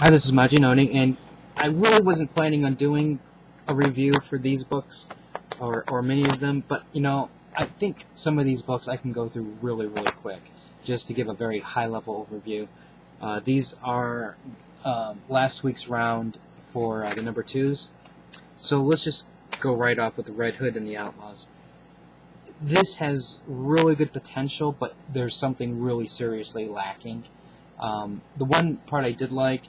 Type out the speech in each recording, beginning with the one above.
Hi, this is Majinoni, and I really wasn't planning on doing a review for these books, or many of them, but, I think some of these books I can go through really, really quick, just to give a very high-level overview. These are last week's round for the number 2s, so let's just go right off with the Red Hood and the Outlaws. This has really good potential, but there's something really seriously lacking. The one part I did like,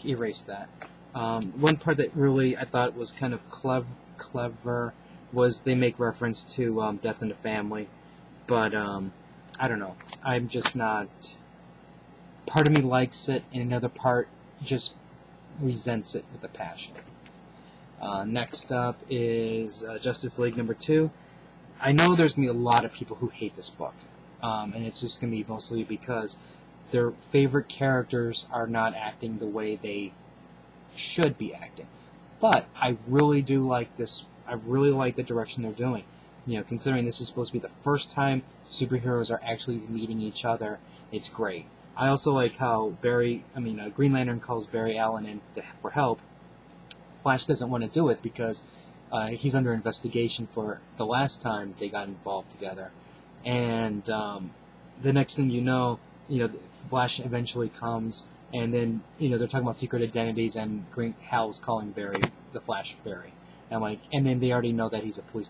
erase that. One part that really I thought was kind of clever was they make reference to Death in the Family, but I don't know. I'm just not. Part of me likes it, and another part just resents it with a passion. Next up is Justice League number 2. I know there's going to be a lot of people who hate this book, and it's just going to be mostly because their favorite characters are not acting the way they should be acting. But I really do like this. I really like the direction they're doing. Considering this is supposed to be the first time superheroes are actually meeting each other, it's great. I also like how Green Lantern calls Barry Allen in for help. Flash doesn't want to do it because he's under investigation for the last time they got involved together. And the next thing you know, Flash eventually comes, and then they're talking about secret identities, and Hal's calling Barry the Flash Barry. And then they already know that he's a police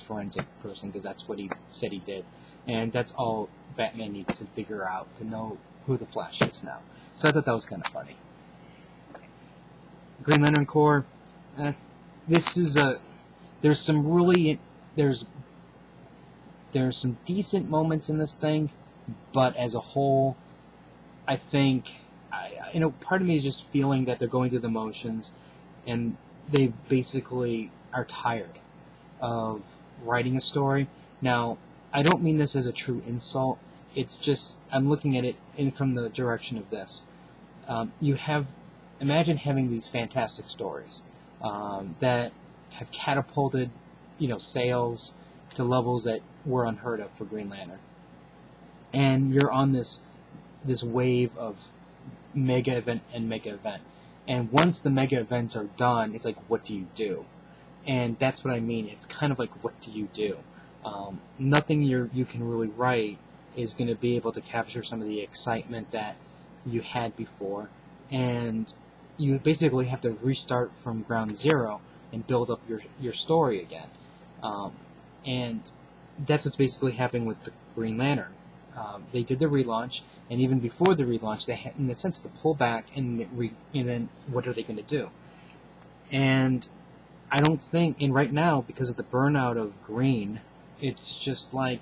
forensic person, because that's what he said he did, and that's all Batman needs to figure out to know who the Flash is now. So I thought that was kind of funny. Green Lantern Corps. This is there's some decent moments in this thing, but as a whole, I think part of me is just feeling that they're going through the motions, and they basically are tired of writing a story. Now, I don't mean this as a true insult. It's just I'm looking at it from the direction of this. Imagine having these fantastic stories that have catapulted, sales to levels that were unheard of for Green Lantern, and you're on this wave of mega event and mega event. And once the mega events are done, it's like, what do you do? And that's what I mean. It's kind of like, what do you do? Nothing you can really write is going to be able to capture some of the excitement that you had before, and you basically have to restart from ground zero and build up your story again. And that's what's basically happening with the Green Lantern. They did the relaunch, and even before the relaunch, they had, in the sense of a pullback, and then what are they going to do? And I don't think, and right now, because of the burnout of Green, it's just like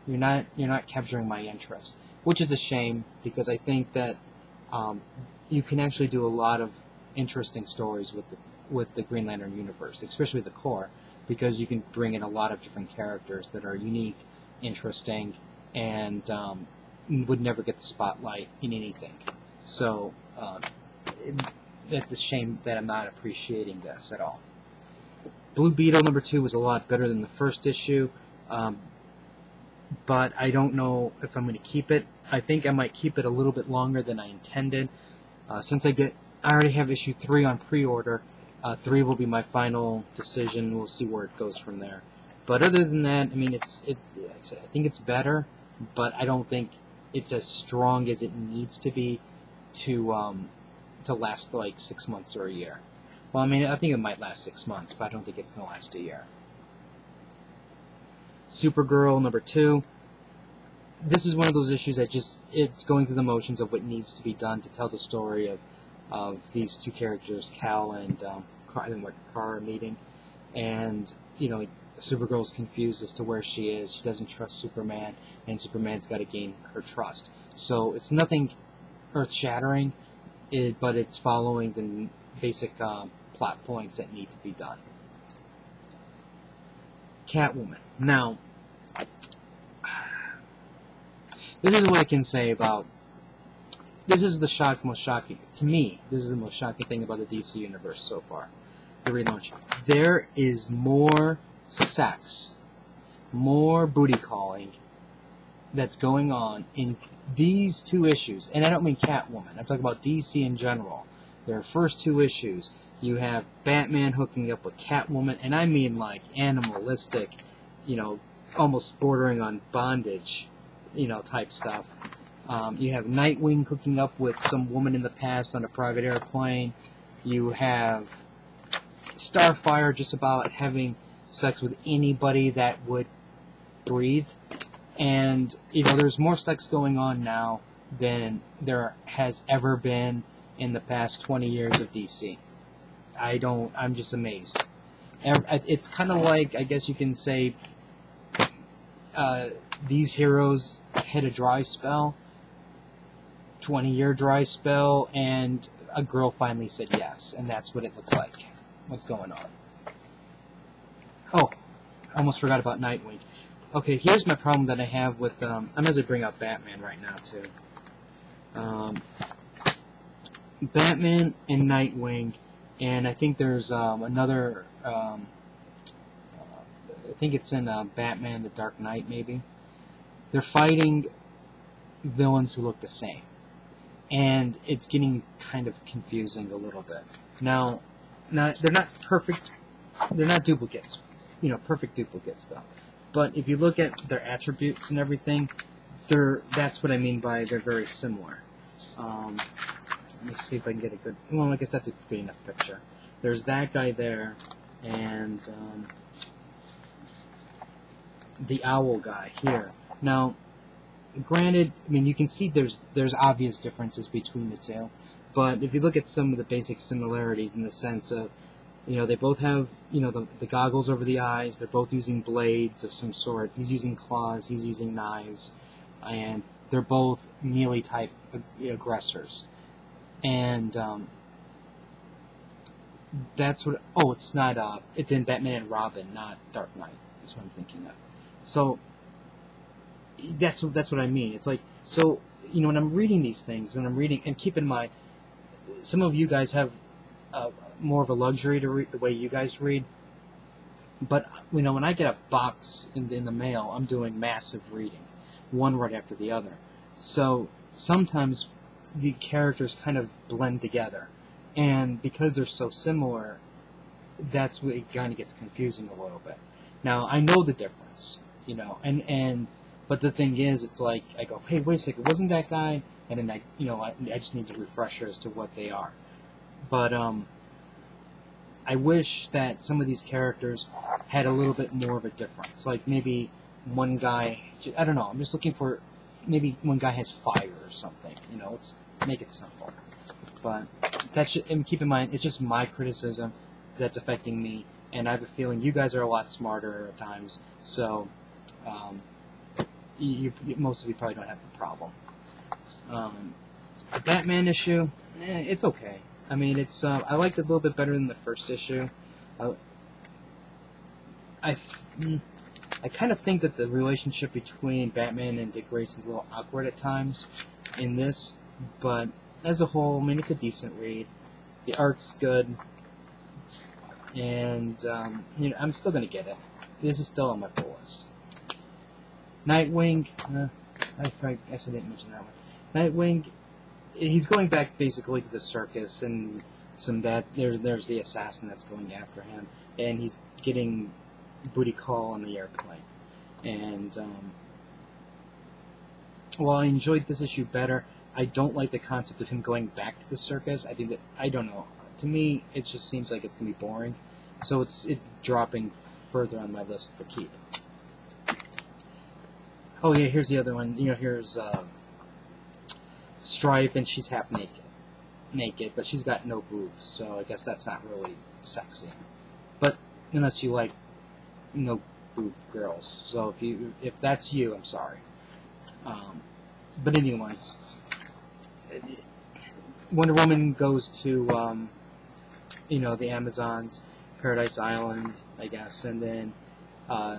you're not capturing my interest, which is a shame, because I think that you can actually do a lot of interesting stories with the Green Lantern universe, especially the Corps, because you can bring in a lot of different characters that are unique, interesting, and would never get the spotlight in anything. So it's a shame that I'm not appreciating this at all. Blue Beetle number 2 was a lot better than the first issue, but I don't know if I'm going to keep it. I think I might keep it a little bit longer than I intended. Since I already have issue 3 on pre-order, 3 will be my final decision. We'll see where it goes from there. But other than that, I think it's better, but I don't think it's as strong as it needs to be to last like 6 months or a year. Well, I think it might last 6 months, but I don't think it's going to last a year. Supergirl number 2. This is one of those issues that it's going through the motions of what needs to be done to tell the story of these two characters, Cal and Kara meeting, and Supergirl's confused as to where she is. She doesn't trust Superman, and Superman's got to gain her trust. So it's nothing earth-shattering, but it's following the basic plot points that need to be done. Catwoman. Now, this is what I can say about. This is the most shocking to me. This is the most shocking thing about the DC universe so far. The relaunch. There is more sex, more booty calling that's going on in these two issues, and I don't mean Catwoman, I'm talking about DC in general. Their first two issues, you have Batman hooking up with Catwoman, and I mean like animalistic, almost bordering on bondage, type stuff. You have Nightwing hooking up with some woman in the past on a private airplane. You have Starfire just about having sex with anybody that would breathe. And, there's more sex going on now than there has ever been in the past 20 years of DC. I'm just amazed. It's kind of like, I guess you can say, these heroes hit a dry spell, 20-year dry spell, and a girl finally said yes, and that's what it looks like. What's going on? Oh, I almost forgot about Nightwing. Okay, here's my problem that I have with, I'm going to bring up Batman right now, too. Batman and Nightwing, and I think there's another, I think it's in Batman the Dark Knight, maybe. They're fighting villains who look the same. And it's getting kind of confusing a little bit. Now, they're not perfect, they're not duplicates, perfect duplicates, though. But if you look at their attributes and everything, that's what I mean by they're very similar. Let me see if I can get a good... Well, I guess that's a good enough picture. There's that guy there, and the owl guy here. Now, granted, I mean, you can see there's obvious differences between the two. But if you look at some of the basic similarities in the sense of, they both have, the goggles over the eyes. They're both using blades of some sort. He's using claws. He's using knives. And they're both melee-type aggressors. And that's what... Oh, it's not... it's in Batman and Robin, not Dark Knight. That's what I'm thinking of. So, that's what I mean. It's like... So, when I'm reading these things, and keep in mind, some of you guys have... more of a luxury to read the way you guys read. But, when I get a box in the mail, I'm doing massive reading. One right after the other. So, sometimes the characters kind of blend together. And because they're so similar, that's what it kind of gets confusing a little bit. Now, I know the difference, but the thing is, it's like, I go, hey, wait a second, wasn't that guy? And then I just need a refresher as to what they are. But, I wish that some of these characters had a little bit more of a difference. Like maybe one guy, I don't know, I'm just looking for, maybe one guy has fire or something. Let's make it simple. But that should, and keep in mind, it's just my criticism that's affecting me, and I have a feeling you guys are a lot smarter at times, so most of you probably don't have the problem. The Batman issue, it's okay. I mean, it's I liked it a little bit better than the first issue. I kind of think that the relationship between Batman and Dick Grayson's a little awkward at times in this, but as a whole, I mean, it's a decent read. The art's good, and I'm still gonna get it. This is still on my pull list. Nightwing, I guess I didn't mention that one. Nightwing. He's going back basically to the circus, and there's the assassin that's going after him, and he's getting booty call on the airplane. And while I enjoyed this issue better, I don't like the concept of him going back to the circus. I don't know. To me, it just seems like it's gonna be boring, so it's dropping further on my list for keep. Oh yeah, here's the other one. Here's Stripe, and she's half naked, but she's got no boobs, so I guess that's not really sexy. But unless you like no boob girls, so if that's you, I'm sorry. But anyways, Wonder Woman goes to the Amazons, Paradise Island, I guess, and then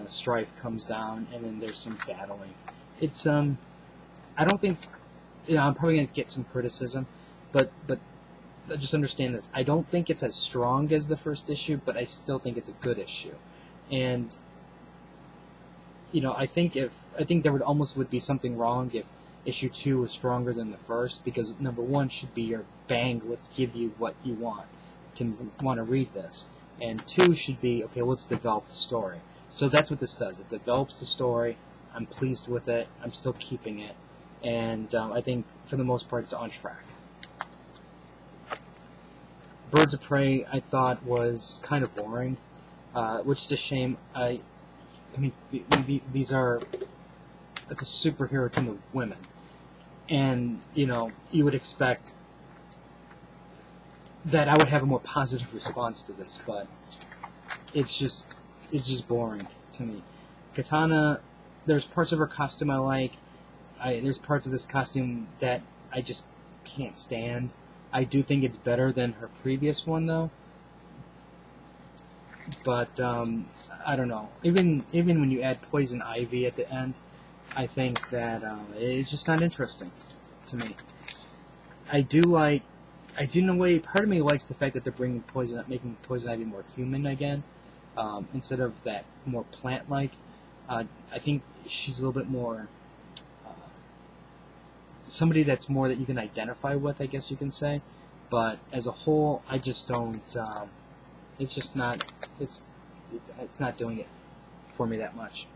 Stripe comes down, and then there's some battling. It's I don't think. I'm probably going to get some criticism, but just understand this. I don't think it's as strong as the first issue, but I still think it's a good issue. And I think there would be something wrong issue 2 was stronger than the first, because number 1 should be your bang, let's give you what you want to want to read this, and 2 should be, okay, let's develop the story. So that's what this does. It develops the story. I'm pleased with it. I'm still keeping it, and I think for the most part it's on track. Birds of Prey I thought was kind of boring, which is a shame. I mean, these are, it's a superhero team of women, and you know, you would expect that I would have a more positive response to this, but it's just boring to me. Katana, there's parts of her costume I like. There's parts of this costume that I just can't stand. I do think it's better than her previous one, though. But I don't know. Even when you add Poison Ivy at the end, I think that it's just not interesting to me. I do in a way, part of me likes the fact that they're making Poison Ivy more human again, instead of that more plant-like. I think she's a little bit more somebody that's more that you can identify with, I guess you can say. But as a whole, I just don't. It's just not. It's not doing it for me that much.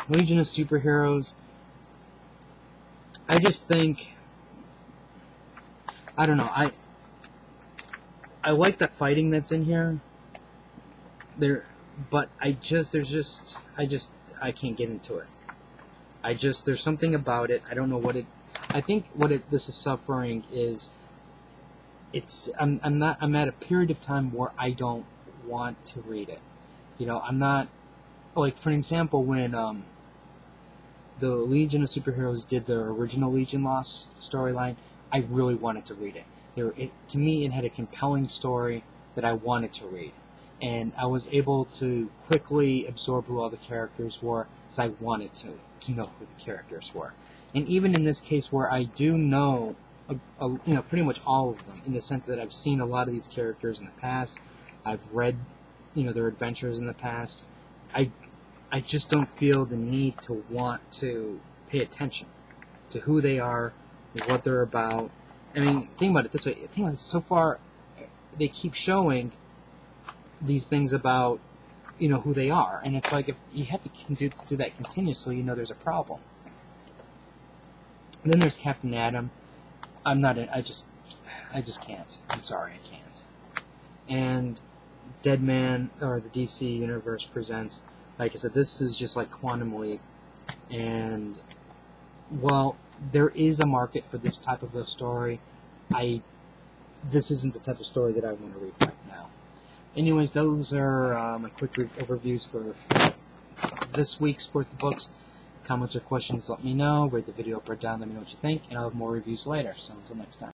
Legion of Superheroes. I just think. I don't know. I like the fighting that's in here. But I can't get into it. There's something about it. I don't know what it. I think this is suffering is. I'm at a period of time where I don't want to read it. You know, I'm not, like, for an example, when the Legion of Superheroes did their original Legion Lost storyline, I really wanted to read it. To me, it had a compelling story that I wanted to read. And I was able to quickly absorb who all the characters were, because I wanted to know who the characters were. And even in this case, where I do know, pretty much all of them, in the sense that I've seen a lot of these characters in the past, I've read, their adventures in the past, I just don't feel the need to want to pay attention to who they are, what they're about. I mean, think about it this way. So far, they keep showing these things about, who they are. And it's like, if you have to do that continuously, there's a problem. And then there's Captain Atom. I just can't. I'm sorry, I can't. And Deadman, or the DC Universe Presents, like I said, this is just like Quantum Leap. And, well, there is a market for this type of a story. This isn't the type of story that I want to read right now. Anyways, those are my quick overviews for this week's worth of books. Comments or questions, let me know. Rate the video up or down, let me know what you think, and I'll have more reviews later. So until next time.